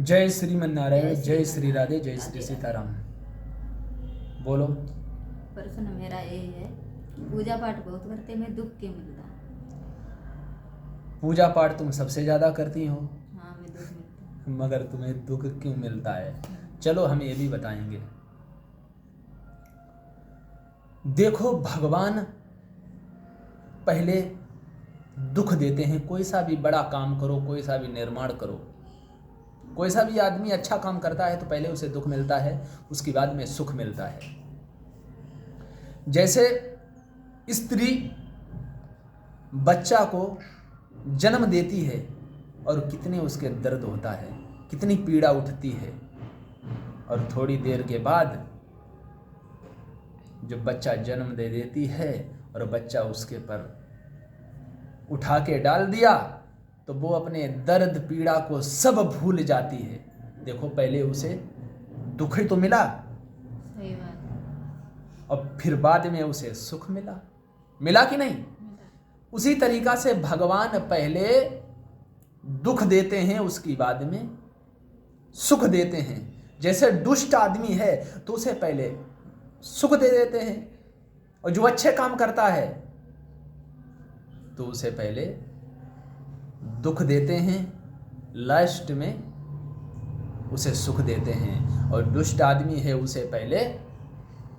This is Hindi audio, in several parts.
जय श्रीमन नारायण, जय श्री राधे, जय श्री सीताराम। बोलो। प्रश्न मेरा ये है, पूजा पाठ बहुत करते में दुख क्यों मिलता? पूजा पाठ तुम सबसे ज्यादा करती हो, हाँ, मैं दुख मिलता। मगर तुम्हें दुख क्यों मिलता है? चलो हम ये भी बताएंगे। देखो, भगवान पहले दुख देते हैं। कोई सा भी बड़ा काम करो, कोई सा भी निर्माण करो, कोई सा भी आदमी अच्छा काम करता है तो पहले उसे दुख मिलता है, उसके बाद में सुख मिलता है। जैसे स्त्री बच्चा को जन्म देती है और कितने उसके दर्द होता है, कितनी पीड़ा उठती है, और थोड़ी देर के बाद जब बच्चा जन्म दे देती है और बच्चा उसके पर उठा के डाल दिया तो वो अपने दर्द पीड़ा को सब भूल जाती है। देखो, पहले उसे दुख ही तो मिला, सही बात। और फिर बाद में उसे सुख मिला। मिला कि नहीं? उसी तरीका से भगवान पहले दुख देते हैं, उसकी बाद में सुख देते हैं। जैसे दुष्ट आदमी है तो उसे पहले सुख दे देते हैं, और जो अच्छे काम करता है तो उसे पहले दुख देते हैं, लास्ट में उसे सुख देते हैं। और दुष्ट आदमी है उसे पहले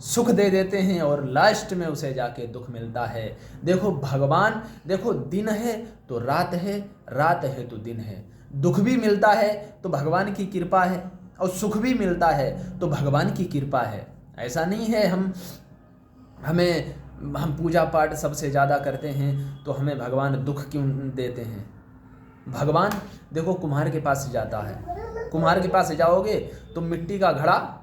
सुख दे देते हैं और लास्ट में उसे जाके दुख मिलता है। देखो भगवान, देखो दिन है तो रात है, रात है तो दिन है। दुख भी मिलता है तो भगवान की कृपा है, और सुख भी मिलता है तो भगवान की कृपा है। ऐसा नहीं है हम पूजा पाठ सबसे ज़्यादा करते हैं तो हमें भगवान दुख क्यों देते हैं। भगवान देखो, कुम्हार के पास जाता है, कुम्हार के पास जाओगे तो मिट्टी का घड़ा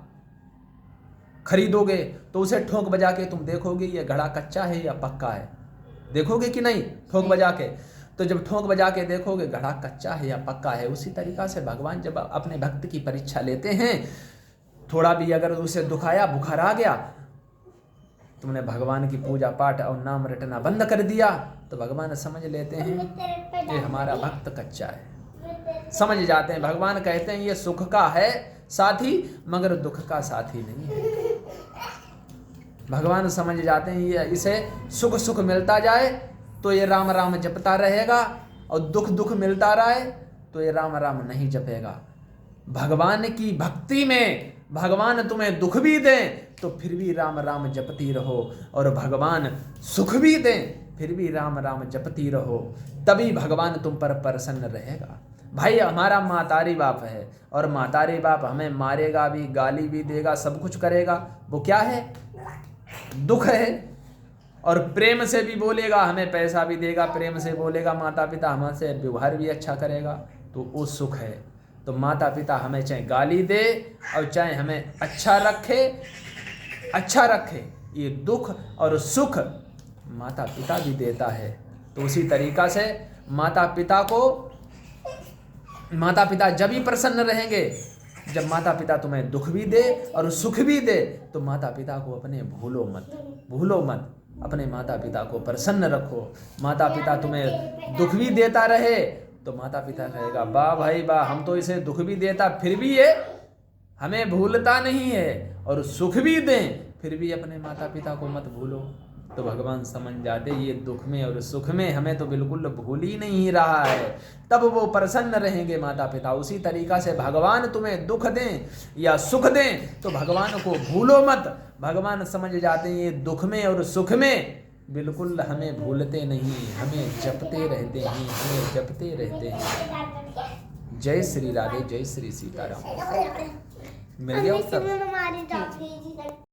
खरीदोगे तो उसे ठोक बजा के तुम देखोगे ये घड़ा कच्चा है या पक्का है। देखोगे कि नहीं? ठोक बजा के। तो जब ठोक बजा के देखोगे घड़ा कच्चा है या पक्का है, उसी तरीका से भगवान जब अपने भक्त की परीक्षा लेते हैं, थोड़ा भी अगर उसे दुखाया, बुखार आ गया, तुमने भगवान की पूजा पाठ और नाम रटना बंद कर दिया, तो भगवान समझ लेते हैं ये हमारा भक्त कच्चा है। समझ जाते हैं, भगवान कहते हैं ये सुख का है साथी, मगर दुख का साथी नहीं है। भगवान समझ जाते हैं ये इसे सुख सुख मिलता जाए तो ये राम राम जपता रहेगा, और दुख दुख मिलता रहे तो ये राम राम नहीं जपेगा। भगवान की भक्ति में भगवान तुम्हें दुख भी दें तो फिर भी राम राम जपती रहो, और भगवान सुख भी दें फिर भी राम राम जपती रहो, तभी भगवान तुम पर प्रसन्न रहेगा। भाई, हमारा मातारी बाप है, और मातारी बाप हमें मारेगा भी, गाली भी देगा, सब कुछ करेगा। वो क्या है? दुख है। और प्रेम से भी बोलेगा, हमें पैसा भी देगा, प्रेम से बोलेगा, माता पिता हमसे व्यवहार भी अच्छा करेगा, तो वो सुख है। तो माता पिता हमें चाहे गाली दे और चाहे हमें अच्छा रखे, ये दुख और सुख माता पिता भी देता है। तो उसी तरीका से माता पिता जब ही प्रसन्न रहेंगे जब माता पिता तुम्हें दुख भी दे और सुख भी दे। तो माता पिता को अपने भूलो मत, अपने माता पिता को प्रसन्न रखो। माता पिता तुम्हें दुख भी देता रहे तो माता पिता कहेगा, वाह भाई वाह, हम तो इसे दुख भी देता फिर भी ये हमें भूलता नहीं है, और सुख भी दें फिर भी अपने माता पिता को मत भूलो। तो भगवान समझ जाते ये दुख में और सुख में हमें तो बिल्कुल भूल ही नहीं रहा है, तब वो प्रसन्न रहेंगे माता पिता। उसी तरीका से भगवान तुम्हें दुख दें या सुख दें तो भगवान को भूलो मत। भगवान समझ जाते हैं ये दुख में और सुख में बिल्कुल हमें भूलते नहीं, हमें जपते रहते हैं। जय श्री राधे, जय श्री सीताराम। मिल गया उत्तर?